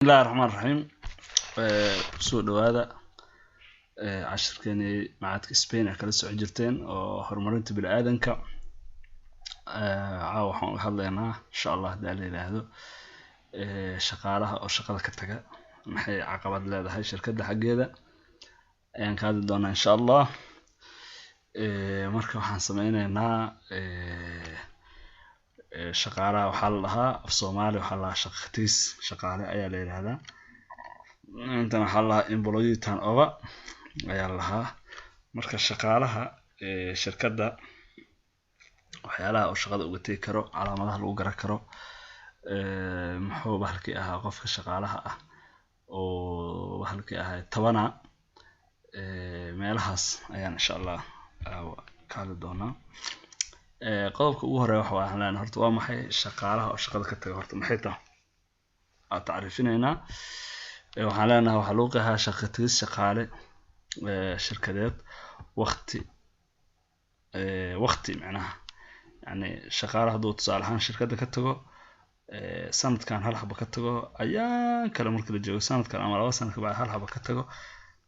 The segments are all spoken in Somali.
بسم الله الرحمن الرحيم. سو دوادا عشركني معادك سبين kala soo jirteen oo horumarinta bini'aadanka waxaan hadlaynaa insha Allah haddii la yiraahdo shaqaalaha oo shaqada ka taga maxay caqabad leedahay shirkadda xageeda ayaan ka hadli doonaa insha Allah. marka waxaan sameynaynaa shaqaalaha waxaa la dhahaa af Soomaali waxaa la shaqatiis shaqaale ayaa la yiraahdaa inta waxaa la employee turnover ayaa la dhahaa. marka shaqaalaha shirkadda waxyaalaha oo shaqada uga tagi karo calaamadaha lagu garan karo muxuu bahalkii ahaa qofka shaqaalaha ah oo bahalkii ahaa tabana meelahaas ayaan insha Allah ka hadli doonaa. qodobka ugu horeeya waxa aan leenahay horta waa maxay shaqaalaha oo shaqada ka taga horta maxay tahay aan taariifinaynaa. waxaan leenahay waxa loo qeexaa shaqatiis shaqaale shirkadeed waqti macnaha yani shaqaalaha haduu tusaale ahaan shirkadda ka tago sanadkan hal xabo ka tago ayaa kala markii la joogo sanadkan ama laba sano ka bacdi hal xabo ka tago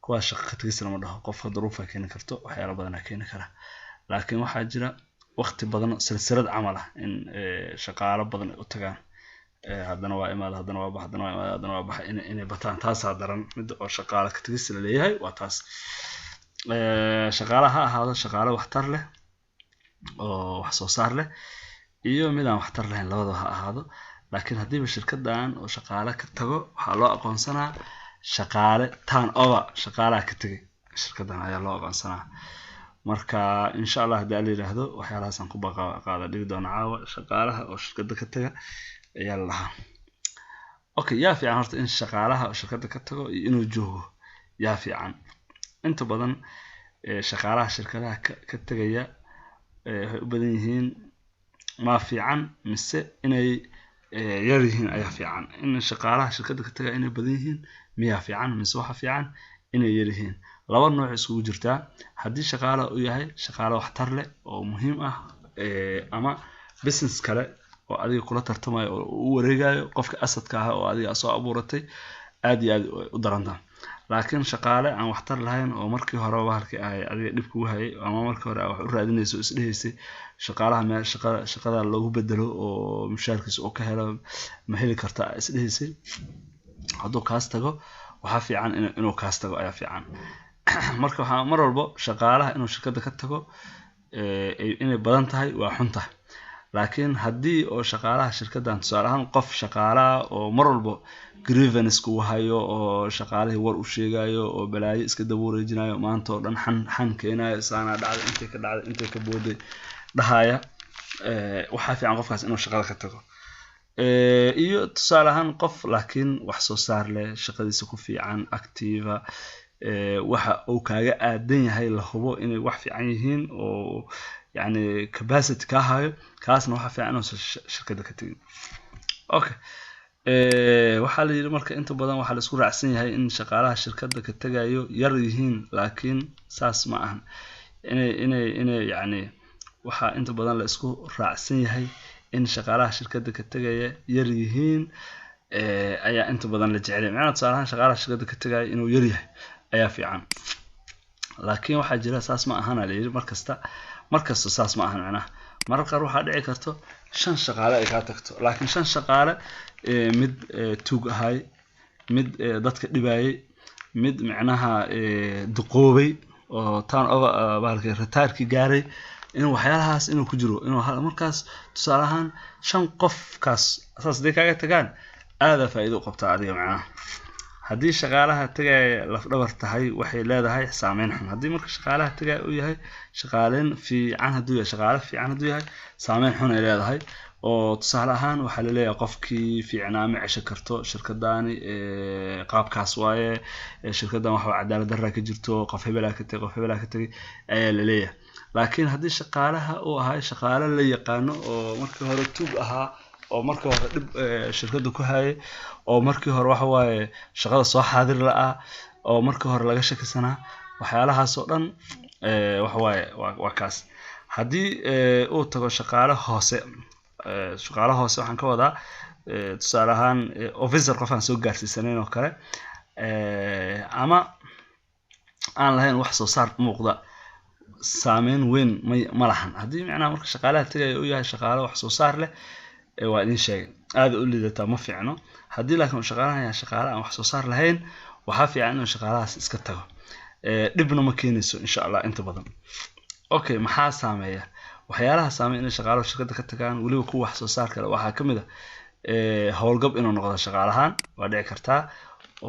kuwa shaqatiis lama dhaho qofka duruuf ay keeni karto waxyaalo badan ay keeni kara laakiin waxaa jira waqti badan silsilad camal ah in shaqaalo badan u tagaan haddana waa imaad haddana waa bax haddana waa imaad haddana waa bax inay bataan taas daran mid oo shaqaale ka tagis la leeyahay waa taas. shaqaalaha ahaado shaqaale waxtar leh oo wax soo saar leh iyo mid aan waxtar lahayn labadaba ha ahaado laakiin haddii shirkaddan oo shaqaale ka tago waxaa loo aqoonsanaa shaqaale turnover shaqaalaha ka tagay shirkaddan ayaa loo aqoonsanaa. marka insha Allah haddii la yiraahdo waxyaalahaas aan ku qaada dhigi doona caawa shaqaalaha oo shirkadda ka taga ayaa la dhahaa. okay yaa fiican horta in shaqaalaha oo shirkadda ka tago iyo inuu joogo yaa fiican. inta badan shaqaalaha shirkadaha ka tagaya waxay u badan yihiin ma fiican mise inay yar yihiin ayaa fiican. in shaqaalaha shirkadda ka taga inay badan yihiin miyaa fiican mise waxa fiican inay yar yihiin. laba nooc isugu jirtaa haddii shaqaale uu yahay shaqaale waxtar leh oo muhiim ah ama business kale oo adiga kula tartamayo oo u wareegayo qofka asadka ah oo adiga soo abuuratay aad iyo aad u darantaa. laakiin shaqaale aan waxtar lahayn oo markii hore bahalkii ay adiga dib kugu hayay ama markii hore wax u raadinayso isdhehaysay shaqaalaha meel shaqada lagu bedelo oo mushaarkiisa oo ka helo ma heli karta isdhehaysay hadduu kaas tago waxa fiican inuu kaas tago ayaa fiican. marka waxa mar walba shaqaalaha inuu shirkadda ka tago inay badan tahay waa xun tahay laakiin haddii oo shaqaalaha shirkaddan tusaale ahaan qof shaqaalaha oo mar walba grievance ku hayo oo shaqaalihii war u sheegayo oo balaayo iska daba wareejinayo maanta oo dhan xan keenayo saana dhacday intay ka booday dhahaya waxa fiican qofkaas inuu shaqada ka tago. iyo tusaale ahaan qof laakiin wax soo saar leh shaqadiisa ku fiican active waxa uu kaaga aadan yahay la hubo inay wax fiican yihiin oo yani capacity ka hayo kaasna waxa fiican inuu shirkadda ka tago. okay waxaa la yiri marka inta badan waxa la isku raacsan yahay in shaqaalaha shirkadda ka tagayo yar yihiin laakiin saas ma ahan inay yani waxa inta badan la isku raacsan yahay in shaqaalaha shirkadda ka tagaya yar yihiin ayaa inta badan la jecel yahay macnaheedu tusaale shaqaalaha shirkadda ka tagaya inuu yar yahay ayaa fiican laakiin waxa jira saas ma ahan la yiri markasta saas ma ahan macnaha mararka qaar waxa dhici karto 5 shaqaale ay ka tagto laakiin 5 shaqaale mid tuug ahay mid dadka dhibayay mid macnaha duqoobay oo turnover bahalkii retireeki gaaray in waxyaalahaas inuu ku jiro inuu markaas tusaale ahaan 5 qofkaas asaas day kaaga tagaan aada faa'iido qabta adiga macnaha. haddii shaqaalaha tagay laf dhabar tahay waxay leedahay saameyn xun haddii marka shaqaalaha tagay uu yahay shaqaaleen fiican hadduu yahay shaqaale fiican hadduu yahay saameyn xun ay leedahay oo tusaale ahaan waxa la leeyahay qofkii fiicnaa ma cesho karto shirkaddaani qaabkaas waaye shirkaddan waxa cadaalad darro ka jirto qof hebel ka tagay ayaa la leeyahay. laakiin haddii shaqaalaha uu ahay shaqaale la yaqaano oo markii hore tuug ahaa oo markii hore dib shirkadda ku hayay oo markii hore waxa waaye shaqada soo xaadir la'aa oo markii hore laga shakisanaa waxyaalahaas oo dhan waxa waaye waa kaas. haddii uu tago shaqaale hoose waxaan ka wadaa tusaale ahaan officer qof aan soo gaarsiisanayn oo kale ama aan lahayn wax soo saar muuqda saameyn weyn ma lahan haddii macnaha marka shaqaalaha tagaya uu yahay shaqaale wax soo saar leh waa idin sheegay aad u liidataa ma fiicno haddii laakiin shaqaalaha yahay shaqaale aan wax soo saar lahayn waxaa fiican inuu shaqaalahaas iska tago dhibna ma keenayso insha Allah inta badan okay maxaa saameeya waxyaalaha saameeya in shaqaalaha shirkadda ka tagaan waliba kuwa wax soo saar kale waxaa kamid ah howlgab inuu noqdo shaqaalahan waa dhici kartaa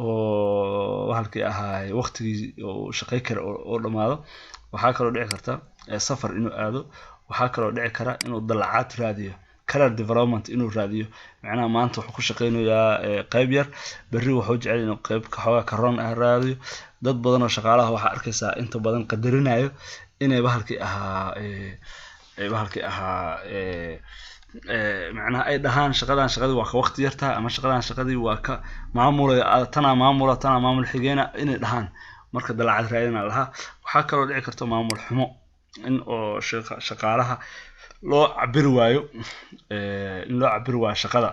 oo halkii ahaay waqtigii oo shaqay kara oo dhamaado waxaa kaloo dhici karta safar inuu aado waxaa kaloo dhici kara inuu dalacaad raadiyo career development inuu raadiyo macnaha maanta wuxuu ku shaqeynayaa qayb yar berri wuxuu jecel inuu qayb ka xoogaa karoon ah raadiyo dad badan oo shaqaalaha waxa arkaysaa inta badan qadarinayo inay bahalkii ahaa macnaha ay dhahaan shaqadii waa ka waqti yartaa ama shaqadii waa ka maamul xigeena inay dhahaan marka dalacaad raadina lahaa waxaa kaloo dhici karta maamul xumo in oo shaqaalaha loo cabir waayo shaqada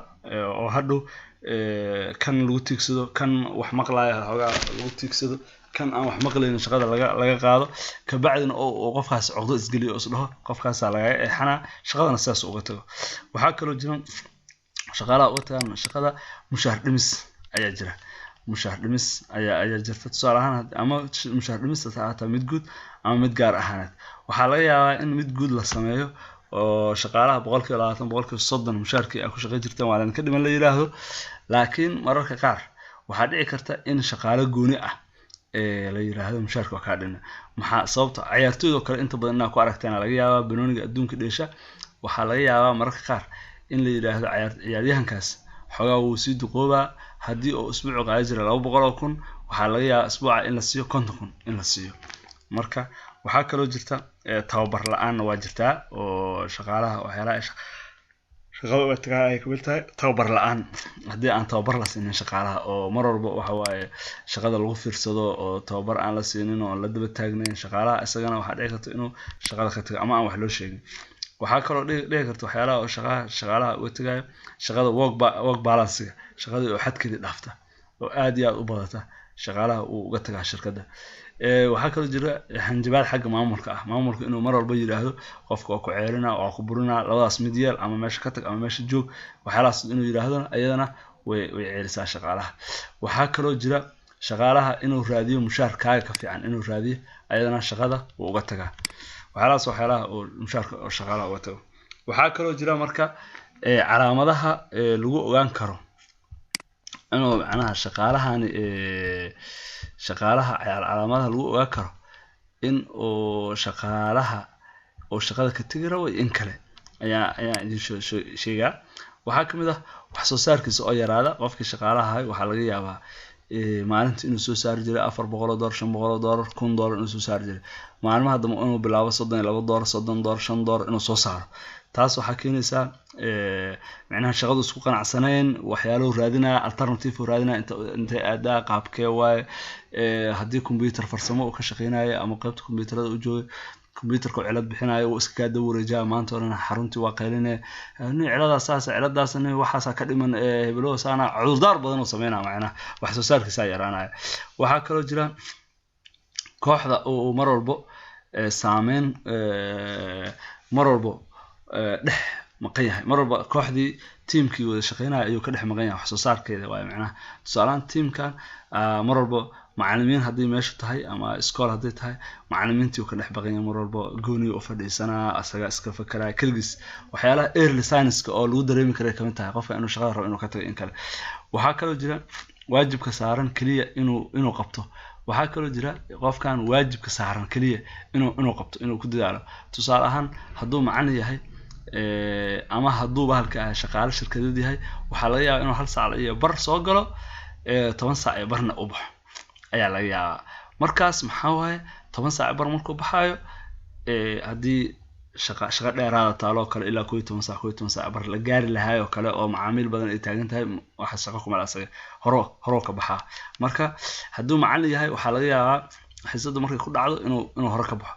oo hadhow kan lagu tiigsado kan wax maqlaaya xogaa lagu tiigsado kan aan wax maqlaynin shaqada laga qaado ka bacdina oo qofkaas coddo isgeliyo oo isdhaho qofkaas laga eexana shaqadana sidaas uga tago waxaa kaloo jira shaqaalaha uga tagaan shaqada mushaar dhimis ayaa jira mushaar dhimis ayaa jirta tusaale ahaan ama mushaar dhimis ta mid guud ama mid gaar ahaaneed waxaa laga yaabaa in mid guud la sameeyo oo shaqaalaha 20% 30% mushaarkii ay ku shaqeyn jirteen waa ka dhiman la yiraahdo laakiin mararka qaar waxaa dhici karta in shaqaale gooni ah la yiraahdo mushaarka ka dhina maxaa sababta ciyaartooyda kale inta badan ku aragtaan laga yaabaa banooniga adduunka dheesha waxaa laga yaabaa mararka qaar in la yiraahdo ciyaaryahankaas xogaa uu sii duqooba haddii oo usbuuc qaadi jira 200,000 waxaa laga yaabaa usbuuca in la siiyo 50,000 in la siiyo marka waxaa kaloo jirta tababar la'aan waa jirtaa oo shaqaalaha waxyaalaha shaqada ay tagaan ay kamid tahay tababar la'aan haddii aan tababar la siinin shaqaalaha oo mar walba waxa waaye shaqada lagu fiirsado oo tababar aan la siinin oo la daba taagnayn shaqaalaha isagana waxaa dhici karta inuu shaqada ka tago ama aan wax loo sheegin waxaa kaloo dhici karta waxyaalaha oo shaqaalaha uga tagayo shaqada work balance shaqada oo xadkeedii dhaafta oo aad iyo aad u badata shaqaalaha uu uga tagaa shirkadda waxaa kaloo jira hanjabaad xagga maamulka ah maamulka inuu mar walba yiraahdo qofka oo ku ceelina oo ku burina labadaas mid yeel ama meesha ka tag ama meesha joog waxyaalahaas inuu yiraahdo ayadana way ceelisaa shaqaalaha waxaa kaloo jira shaqaalaha inuu raadiyo mushaarkaaga ka fiican inuu raadiyo ayadana shaqada uu uga tagaa waxyaalaha oo mushaarka oo shaqaalaha uga tago waxaa kaloo jira marka calaamadaha lagu ogaan karo inuu macnaha shaqaalaha calaamadaha lagu ogaan karo in oo shaqaalaha oo shaqada ka tagi rabo in kale ayaa idin sheegaa waxaa kamid ah wax soo saarkiisa oo yaraada qofkii shaqaalaha waxaa laga yaabaa maalintii inuu soo saari jiray $400 $500 $1,000 inuu soo saari jiray maalmaha dambe inuu bilaabo $32 $30 $5 inuu soo saaro taas waxaa keenaysaa macnaha shaqadu isku qanacsanayn waxyaalo raadinaa alternative raadinaa inta aadaa qaabkee waay haddii computer farsamo uu ka shaqeynayo ama qaybta computerada uu joogo computerka cilad bixinayo uu iska gaada wareejaa maanta oo xaruntii waa qaylinay ciladaas waxaas ka dhiman hebelo saana cudurdaar badan oo sameynaa macnaha wax soo saarkiisa yaraanaya waxaa kaloo jira kooxda oo mar walba saameyn mar walba dhex maqan yahay mar walba kooxdii teamkii wada shaqeynaya ayuu ka dhex maqan yahay wax soo saarkeeda waa macnaha tusaalaan teamkan mar walba macallimiin haddii meesha tahay ama iskool haddii tahay macallimiintii uu ka dhex baqan yahay mar walba gooni u fadhiisanaa asaga iska fakaraya kaligiis waxyaalaha early signs-ka oo lagu dareemi karo kamid tahay qofka inuu shaqada rabo inuu ka tago in kale waxaa kaloo jira waajibka saaran kaliya inuu qabto waxaa kaloo jira qofkan waajibka saaran kaliya inuu qabto inuu ku dadaalo tusaale ahaan hadduu macallin yahay ama hadduu bahalka shaqaale shirkadeed yahay waxaa laga yaabaa inuu 1 saac iyo bar soo galo 10 saac iyo barna u baxo ayaa laga yaabaa markaas maxaa waaye 10 saac bar markuu baxayo haddii shaqo dheeraada taalo kale ilaa 11 saac bar la gaari lahaay oo kale oo macaamiil badan ay taagan tahay waxa shaqo kuma laasay horo ka baxaa marka hadduu macallin yahay waxaa laga yaabaa xisada markay ku dhacdo inuu hore ka baxo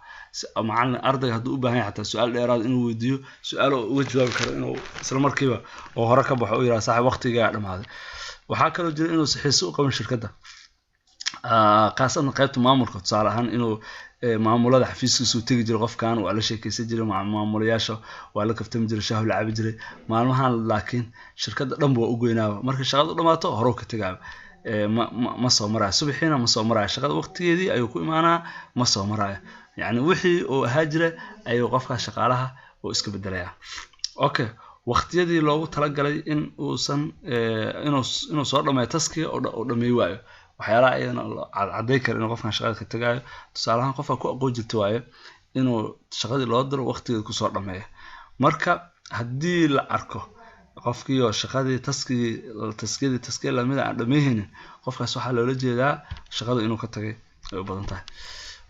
macallin ardayga hadduu u baahan yahay xataa su-aal dheeraad inuu weydiiyo su-aal oo uga jawaabi karo inuu isla markiiba oo hore ka baxo u yiraahdo saaxiib waqtigaa dhamaaday waxaa kaloo jira inuu xiise u qaban shirkadda qaasatan qaybta maamulka tusaale ahaan inuu maamulada xafiiskiisu tagi jiray qofkan waa la sheekaysan jiray maamulayaasha waa la kaftami jiray shaahu la cabi jiray maalmahan laakiin shirkadda dhan waa u goynaaba marka shaqadu dhamaato hore ka tagaaba ma soo maraayo subaxiina ma soo maraayo shaqada waqtigeedii ayuu ku imaanaa ma soo maraayo yani wixii uu ahaa jira ayuu qofkaas shaqaalaha uu iska bedelayaa okay waqtiyadii loogu talagalay in uusan inuu soo dhameeyo taskiga oo dhameey waayo waxyaalaha ayadana cadday kara inuu qofkan shaqada ka tagayo tusaale ahaan qofka ku aqoon jirta waayo inuu shaqadii loo diro waqtigeeda kusoo dhameeyo marka haddii la arko qofkii oo shaqadii taskiyadii lamida aan dhameynin qofkaas waxaa loola jeedaa shaqadu inuu ka tagay ay u badan tahay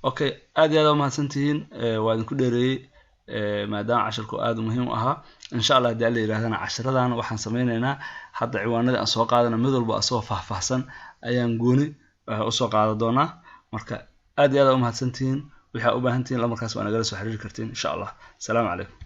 okay aad iyo aad u mahadsantihiin waa idinku dheereeyey maadaama casharku aad muhiim u ahaa insha Allah haddii la yiraahdana casharadan waxaan sameynaynaa hadda ciwaanada aan soo qaadana mid walba asoo faahfaahsan ayaan gooni u soo qaadan doonaa marka aad iyo aad u mahadsantihiin waxa u baahan tihiin la markaas waa nagala soo xiriiri kartiin insha Allah. Assalaamu calaykum.